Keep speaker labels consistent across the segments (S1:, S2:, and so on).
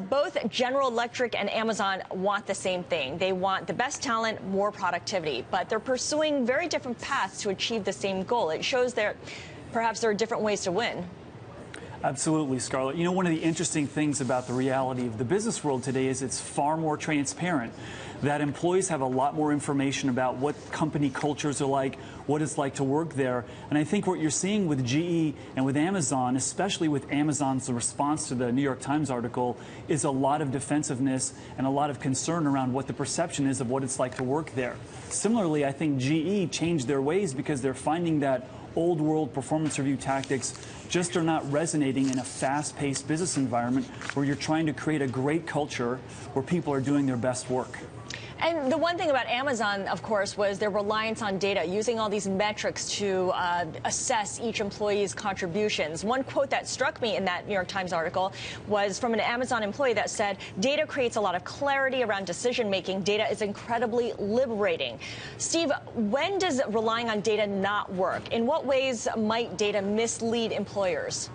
S1: both General Electric and Amazon want the same thing. They want the best talent, more productivity, but they're pursuing very different paths to achieve the same goal. It shows that perhaps there are different ways to win.
S2: Absolutely, Scarlett. You know, one of the interesting things about the reality of the business world today is it's far more transparent, that employees have a lot more information about what company cultures are like, what it's like to work there. And I think what you're seeing with GE and with Amazon, especially with Amazon's response to the New York Times article, is a lot of defensiveness and a lot of concern around what the perception is of what it's like to work there. Similarly, I think GE changed their ways because they're finding that old world performance review tactics just are not resonating in a fast-paced business environment where you're trying to create a great culture where people are doing their best work.
S1: And the one thing about Amazon, of course, was their reliance on data, using all these metrics to assess each employee's contributions. One quote that struck me in that New York Times article was from an Amazon employee that said, "Data creates a lot of clarity around decision-making. Data is incredibly liberating." Steve, when does relying on data not work? In what ways might data mislead employers?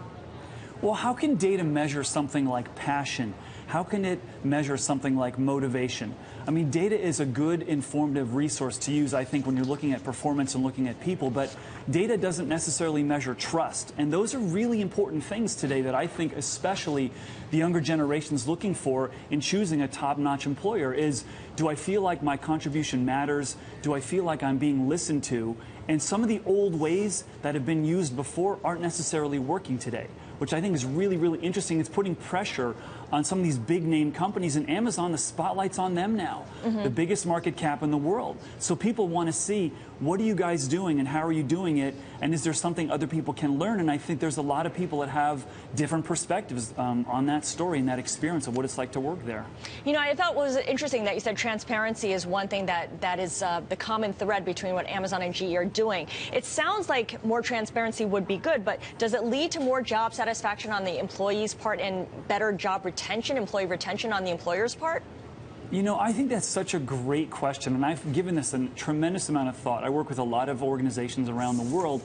S2: Well, how can data measure something like passion? How can it measure something like motivation? I mean, data is a good informative resource to use, I think, when you're looking at performance and looking at people, but data doesn't necessarily measure trust. And those are really important things today that I think especially the younger generation's looking for in choosing a top-notch employer is, do I feel like my contribution matters? Do I feel like I'm being listened to? And some of the old ways that have been used before aren't necessarily working today, which I think is really, really interesting. It's putting pressure on some of these big name companies. And Amazon, the spotlight's on them now, the biggest market cap in the world. So people want to see, what are you guys doing and how are you doing it? And is there something other people can learn? And I think there's a lot of people that have different perspectives on that story and that experience of what it's like to work there.
S1: You know, I thought it was interesting that you said transparency is one thing that is the common thread between what Amazon and GE are doing. It sounds like more transparency would be good, but does it lead to more job satisfaction on the employee's part and better job retention, employee retention on the employer's part?
S2: You know, I think that's such a great question, and I've given this a tremendous amount of thought. I work with a lot of organizations around the world,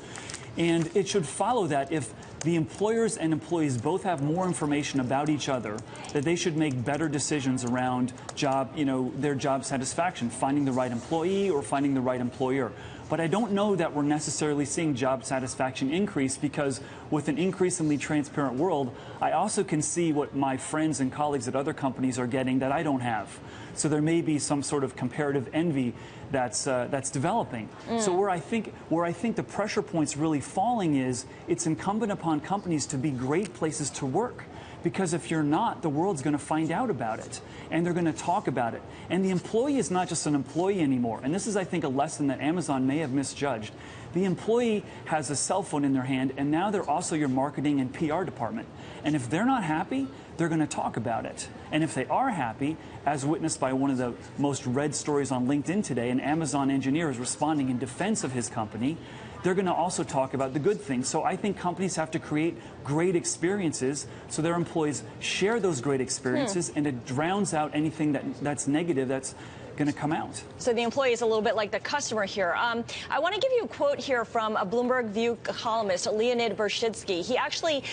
S2: and it should follow that if the employers and employees both have more information about each other, that they should make better decisions around their job satisfaction, finding the right employee or finding the right employer. But I don't know that we're necessarily seeing job satisfaction increase, because with an increasingly transparent world, I also can see what my friends and colleagues at other companies are getting that I don't have. So there may be some sort of comparative envy that's developing. So where I think the pressure point's really falling is, it's incumbent upon companies to be great places to work. Because if you're not, the world's going to find out about it, and they're going to talk about it. And the employee is not just an employee anymore. And this is, I think, a lesson that Amazon may have misjudged. The employee has a cell phone in their hand, and now they're also your marketing and PR department. And if they're not happy, they're going to talk about it. And if they are happy, as witnessed by one of the most read stories on LinkedIn today, an Amazon engineer is responding in defense of his company, they're going to also talk about the good things. So I think companies have to create great experiences so their employees share those great experiences, and it drowns out anything that's negative that's going to come out.
S1: So the employee is a little bit like the customer here. I want to give you a quote here from a Bloomberg View columnist, Leonid Bershitsky. He actually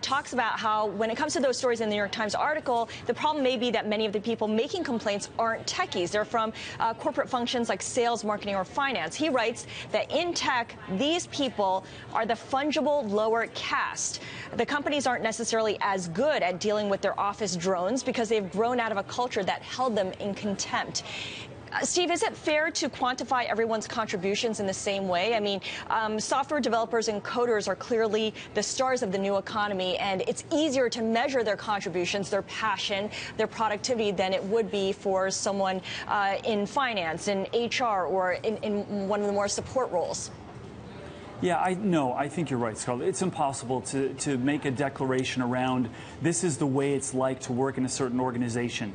S1: talks about how, when it comes to those stories in the New York Times article, the problem may be that many of the people making complaints aren't techies. They're from corporate functions like sales, marketing, or finance. He writes that in tech, these people are the fungible lower caste. The companies aren't necessarily as good at dealing with their office drones because they've grown out of a culture that held them in contempt. Steve, is it fair to quantify everyone's contributions in the same way? I mean, software developers and coders are clearly the stars of the new economy, and it's easier to measure their contributions, their passion, their productivity than it would be for someone in finance, in HR, or in one of the more support roles.
S2: Yeah, I think you're right, Scarlett. It's impossible to make a declaration around, this is the way it's like to work in a certain organization,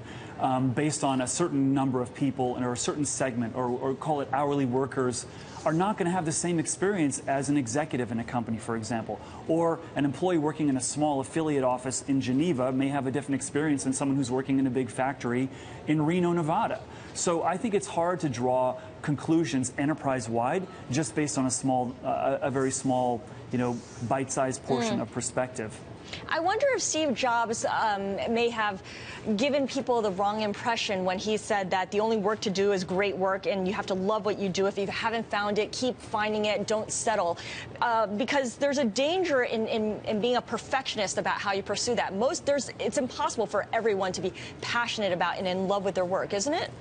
S2: based on a certain number of people or a certain segment, or call it hourly workers, are not going to have the same experience as an executive in a company, for example. Or an employee working in a small affiliate office in Geneva may have a different experience than someone who's working in a big factory in Reno, Nevada. So I think it's hard to draw conclusions enterprise-wide just based on a very small, bite-sized portion of perspective.
S1: I wonder if Steve Jobs may have given people the wrong impression when he said that the only work to do is great work and you have to love what you do. If you haven't found it, keep finding it. Don't settle. Because there's a danger in being a perfectionist about how you pursue that. It's impossible for everyone to be passionate about and in love with their work, isn't it?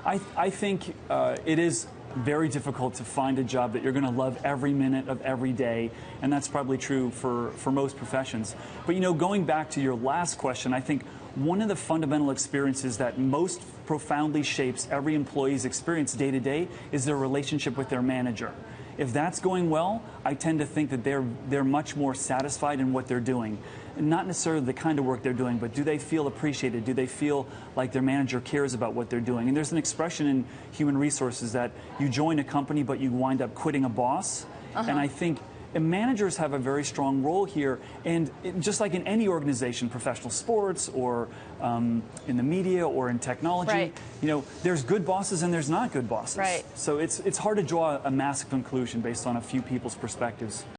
S2: I think it is very difficult to find a job that you're going to love every minute of every day, and that's probably true for most professions. But, you know, going back to your last question, I think one of the fundamental experiences that most profoundly shapes every employee's experience day to day is their relationship with their manager. If that's going well, I tend to think that they're much more satisfied in what they're doing. Not necessarily the kind of work they're doing, but do they feel appreciated? Do they feel like their manager cares about what they're doing? And there's an expression in human resources that you join a company, but you wind up quitting a boss. And I think managers have a very strong role here. And just like in any organization, professional sports or in the media or in technology, you know, there's good bosses and there's not good bosses. So it's hard to draw a massive conclusion based on a few people's perspectives.